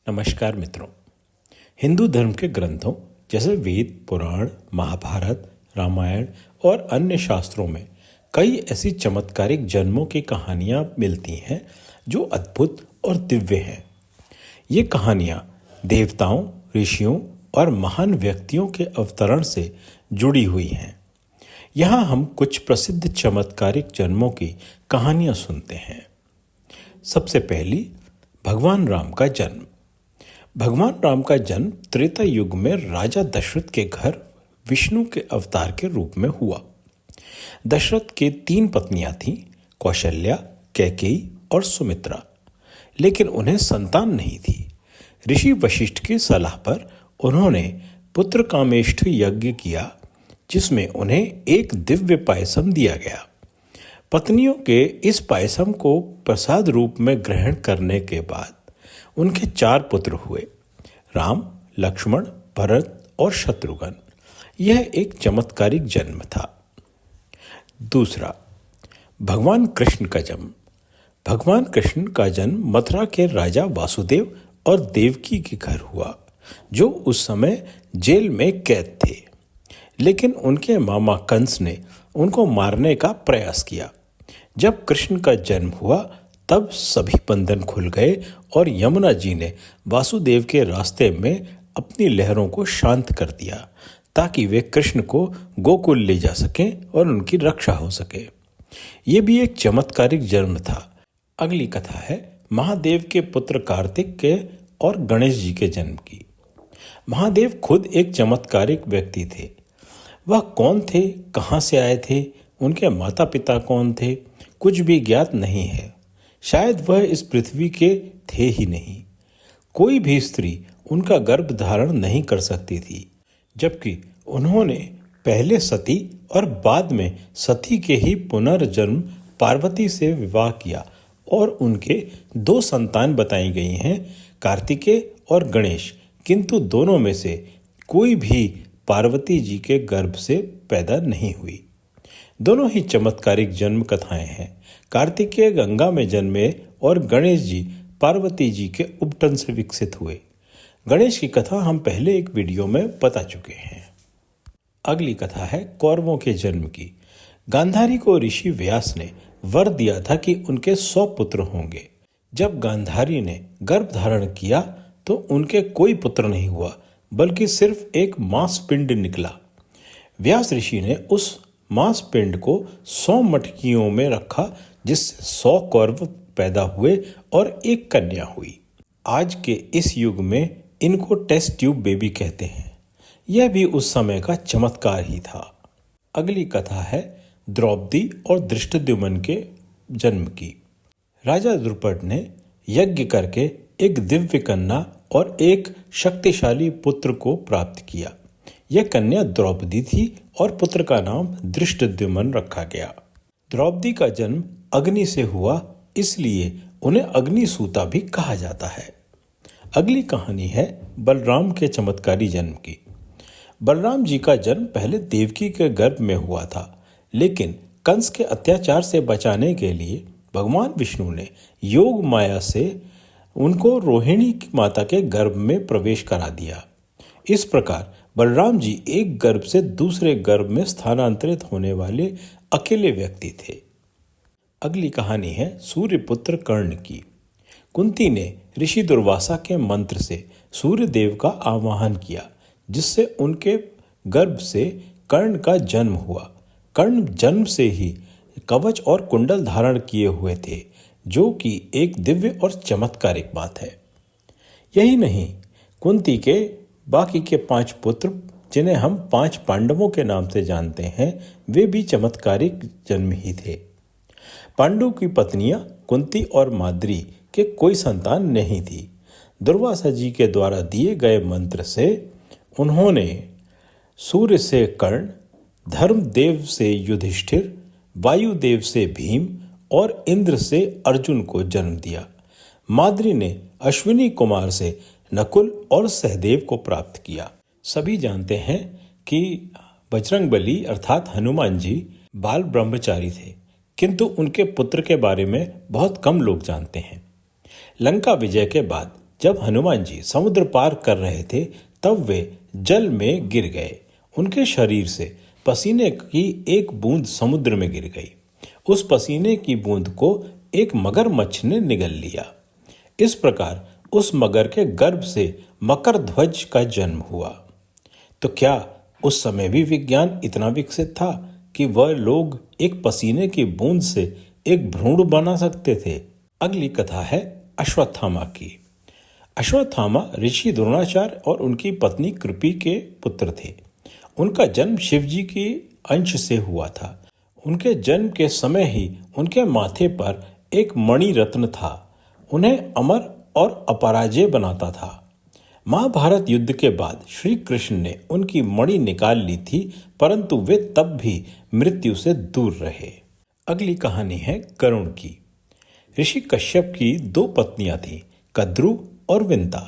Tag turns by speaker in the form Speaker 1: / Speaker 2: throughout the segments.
Speaker 1: नमस्कार मित्रों। हिंदू धर्म के ग्रंथों जैसे वेद, पुराण, महाभारत, रामायण और अन्य शास्त्रों में कई ऐसी चमत्कारिक जन्मों की कहानियां मिलती हैं जो अद्भुत और दिव्य हैं। ये कहानियां देवताओं, ऋषियों और महान व्यक्तियों के अवतरण से जुड़ी हुई हैं। यहाँ हम कुछ प्रसिद्ध चमत्कारिक जन्मों की कहानियां सुनते हैं। सबसे पहली, भगवान राम का जन्म। भगवान राम का जन्म त्रेता युग में राजा दशरथ के घर विष्णु के अवतार के रूप में हुआ। दशरथ के 3 पत्नियां थीं, कौशल्या, कैकेयी और सुमित्रा, लेकिन उन्हें संतान नहीं थी। ऋषि वशिष्ठ की सलाह पर उन्होंने पुत्र कामेष्ठ यज्ञ किया, जिसमें उन्हें एक दिव्य पायसम दिया गया। पत्नियों के इस पायसम को प्रसाद रूप में ग्रहण करने के बाद उनके 4 पुत्र हुए, राम, लक्ष्मण, भरत और शत्रुघ्न। यह एक चमत्कारिक जन्म था। दूसरा, भगवान कृष्ण का जन्म। भगवान कृष्ण का जन्म मथुरा के राजा वासुदेव और देवकी के घर हुआ, जो उस समय जेल में कैद थे। लेकिन उनके मामा कंस ने उनको मारने का प्रयास किया। जब कृष्ण का जन्म हुआ तब सभी बंधन खुल गए और यमुना जी ने वासुदेव के रास्ते में अपनी लहरों को शांत कर दिया, ताकि वे कृष्ण को गोकुल ले जा सकें और उनकी रक्षा हो सके। ये भी एक चमत्कारिक जन्म था। अगली कथा है महादेव के पुत्र कार्तिक के और गणेश जी के जन्म की। महादेव खुद एक चमत्कारिक व्यक्ति थे। वह कौन थे, कहाँ से आए थे, उनके माता पिता कौन थे, कुछ भी ज्ञात नहीं है। शायद वह इस पृथ्वी के थे ही नहीं। कोई भी स्त्री उनका गर्भ धारण नहीं कर सकती थी, जबकि उन्होंने पहले सती और बाद में सती के ही पुनर्जन्म पार्वती से विवाह किया और उनके 2 संतान बताई गई हैं, कार्तिकेय और गणेश। किंतु दोनों में से कोई भी पार्वती जी के गर्भ से पैदा नहीं हुई। दोनों ही चमत्कारिक जन्म कथाएं हैं। कार्तिकेय गंगा में जन्मे और गणेश जी पार्वती जी के उपटन से विकसित हुए। गणेश की कथा हम पहले एक वीडियो में बता चुके हैं। अगली कथा है कौरवों के जन्म की। गांधारी को ऋषि व्यास ने वर दिया था कि उनके 100 पुत्र होंगे। जब गांधारी ने गर्भ धारण किया तो उनके कोई पुत्र नहीं हुआ, बल्कि सिर्फ एक मांस पिंड निकला। व्यास ऋषि ने उस मांस पिंड को 100 मटकियों में रखा, जिससे 100 कौरव पैदा हुए और एक कन्या हुई। आज के इस युग में इनको टेस्ट ट्यूब बेबी कहते हैं। यह भी उस समय का चमत्कार ही था। अगली कथा है द्रौपदी और धृष्टद्युम्न के जन्म की। राजा द्रुपद ने यज्ञ करके एक दिव्य कन्या और एक शक्तिशाली पुत्र को प्राप्त किया। यह कन्या द्रौपदी थी और पुत्र का नाम धृष्टद्युम्न रखा गया। द्रौपदी का जन्म अग्नि से हुआ, इसलिए उन्हें अग्निसूता भी कहा जाता है। अगली कहानी है बलराम के चमत्कारी जन्म की। बलराम जी का जन्म पहले देवकी के गर्भ में हुआ था, लेकिन कंस के अत्याचार से बचाने के लिए भगवान विष्णु ने योग माया से उनको रोहिणी माता के गर्भ में प्रवेश करा दिया। इस प्रकार बलराम जी एक गर्भ से दूसरे गर्भ में स्थानांतरित होने वाले अकेले व्यक्ति थे। अगली कहानी है सूर्यपुत्र कर्ण की। कुंती ने ऋषि दुर्वासा के मंत्र से सूर्य देव का आवाहन किया, जिससे उनके गर्भ से कर्ण का जन्म हुआ। कर्ण जन्म से ही कवच और कुंडल धारण किए हुए थे, जो कि एक दिव्य और चमत्कारिक बात है। यही नहीं, कुंती के बाकी के 5 पुत्र, जिन्हें हम 5 पांडवों के नाम से जानते हैं, वे भी चमत्कारिक जन्म ही थे। पांडु की पत्नियां कुंती और माद्री के कोई संतान नहीं थी। दुर्वासा जी के द्वारा दिए गए मंत्र से उन्होंने सूर्य से कर्ण, धर्मदेव से युधिष्ठिर, वायुदेव से भीम और इंद्र से अर्जुन को जन्म दिया। माद्री ने अश्विनी कुमार से नकुल और सहदेव को प्राप्त किया। सभी जानते हैं कि बजरंगबली अर्थात हनुमान जी बाल ब्रह्मचारी थे, किंतु उनके पुत्र के बारे में बहुत कम लोग जानते हैं। लंका विजय के बाद जब हनुमान जी समुद्र पार कर रहे थे तब वे जल में गिर गए। उनके शरीर से पसीने की एक बूंद समुद्र में गिर गई। उस पसीने की बूंद को एक मगरमच्छ ने निगल लिया। इस प्रकार उस मगर के गर्भ से मकर ध्वज का जन्म हुआ। तो क्या उस समय भी विज्ञान इतना विकसित था कि वह लोग एक पसीने की बूंद से एक भ्रूण बना सकते थे? अगली कथा है अश्वत्थामा की। अश्वत्थामा ऋषि द्रोणाचार्य और उनकी पत्नी कृपि के पुत्र थे। उनका जन्म शिवजी के अंश से हुआ था। उनके जन्म के समय ही उनके माथे पर एक मणि रत्न था। उन्हें अमर और अपराजेय बनाता था। महाभारत युद्ध के बाद श्री कृष्ण ने उनकी मणि निकाल ली थी, परंतु वे तब भी मृत्यु से दूर रहे। अगली कहानी है गरुड़ की। ऋषि कश्यप की 2 पत्नियां थीं, कद्रु और विंता।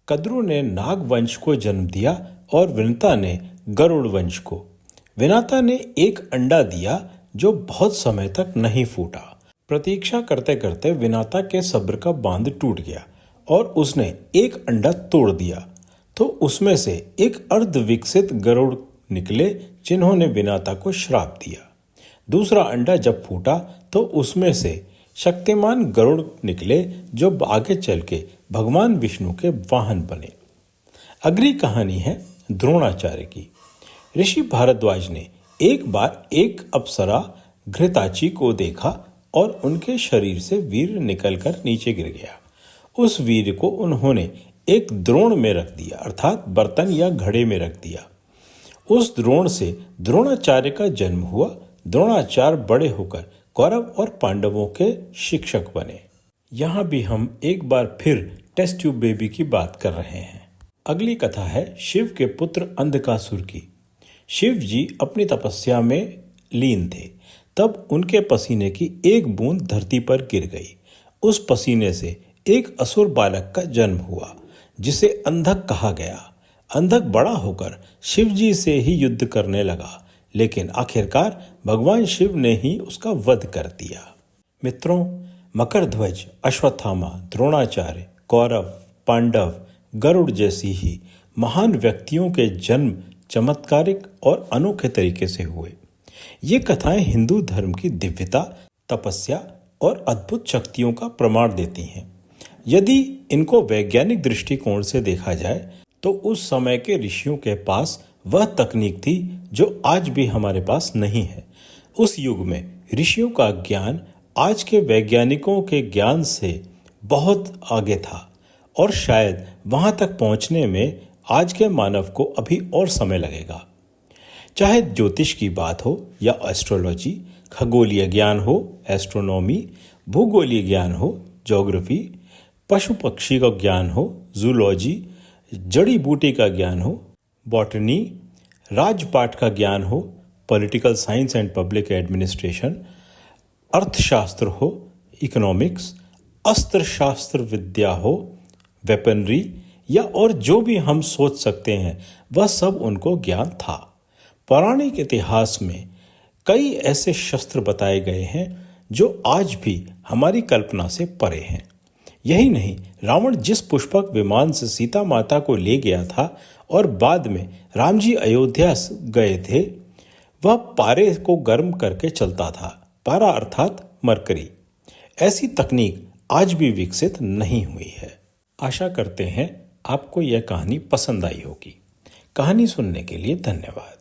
Speaker 1: कद्रु ने नाग वंश को जन्म दिया और विंता ने गरुड़ वंश को। विनाता ने एक अंडा दिया जो बहुत समय तक नहीं फूटा। प्रतीक्षा करते करते विनाता के सब्र का बांध टूट गया और उसने एक अंडा तोड़ दिया, तो उसमें से एक अर्ध विकसित गरुड़ निकले जिन्होंने विनाता को श्राप दिया। दूसरा अंडा जब फूटा तो उसमें से शक्तिमान गरुड़ निकले जो आगे चल के भगवान विष्णु के वाहन बने। अगली कहानी है द्रोणाचार्य की। ऋषि भारद्वाज ने एक बार एक अप्सरा घृताची को देखा और उनके शरीर से वीर निकलकर नीचे गिर गया। उस वीर को उन्होंने एक द्रोण में रख दिया, अर्थात बर्तन या घड़े में रख दिया। उस द्रोण से द्रोणाचार्य का जन्म हुआ। द्रोणाचार्य बड़े होकर कौरव और पांडवों के शिक्षक बने। यहाँ भी हम एक बार फिर टेस्ट ट्यूब बेबी की बात कर रहे हैं। अगली कथा है शिव के पुत्र अंधकासुर की। शिव जी अपनी तपस्या में लीन थे, तब उनके पसीने की एक बूंद धरती पर गिर गई। उस पसीने से एक असुर बालक का जन्म हुआ जिसे अंधक कहा गया। अंधक बड़ा होकर शिव जी से ही युद्ध करने लगा, लेकिन आखिरकार भगवान शिव ने ही उसका वध कर दिया। मित्रों, मकरध्वज, अश्वत्थामा, द्रोणाचार्य, कौरव, पांडव, गरुड़ जैसी ही महान व्यक्तियों के जन्म चमत्कारिक और अनोखे तरीके से हुए। ये कथाएं हिंदू धर्म की दिव्यता, तपस्या और अद्भुत शक्तियों का प्रमाण देती हैं। यदि इनको वैज्ञानिक दृष्टिकोण से देखा जाए तो उस समय के ऋषियों के पास वह तकनीक थी जो आज भी हमारे पास नहीं है। उस युग में ऋषियों का ज्ञान आज के वैज्ञानिकों के ज्ञान से बहुत आगे था और शायद वहां तक पहुंचने में आज के मानव को अभी और समय लगेगा। चाहे ज्योतिष की बात हो या एस्ट्रोलॉजी, खगोलीय ज्ञान हो, एस्ट्रोनॉमी, भूगोलीय ज्ञान हो, ज्योग्राफी, पशु पक्षी का ज्ञान हो, जूलॉजी, जड़ी बूटी का ज्ञान हो, बॉटनी, राजपाट का ज्ञान हो, political science and public administration, अर्थशास्त्र हो, इकोनॉमिक्स, अस्त्र शास्त्र विद्या हो, वेपनरी या और जो भी हम सोच सकते हैं वह सब उनको ज्ञान था। पौराणिक इतिहास में कई ऐसे शस्त्र बताए गए हैं जो आज भी हमारी कल्पना से परे हैं। यही नहीं, रावण जिस पुष्पक विमान से सीता माता को ले गया था और बाद में राम जी अयोध्या गए थे, वह पारे को गर्म करके चलता था। पारा अर्थात मरकरी। ऐसी तकनीक आज भी विकसित नहीं हुई है। आशा करते हैं आपको यह कहानी पसंद आई होगी। कहानी सुनने के लिए धन्यवाद।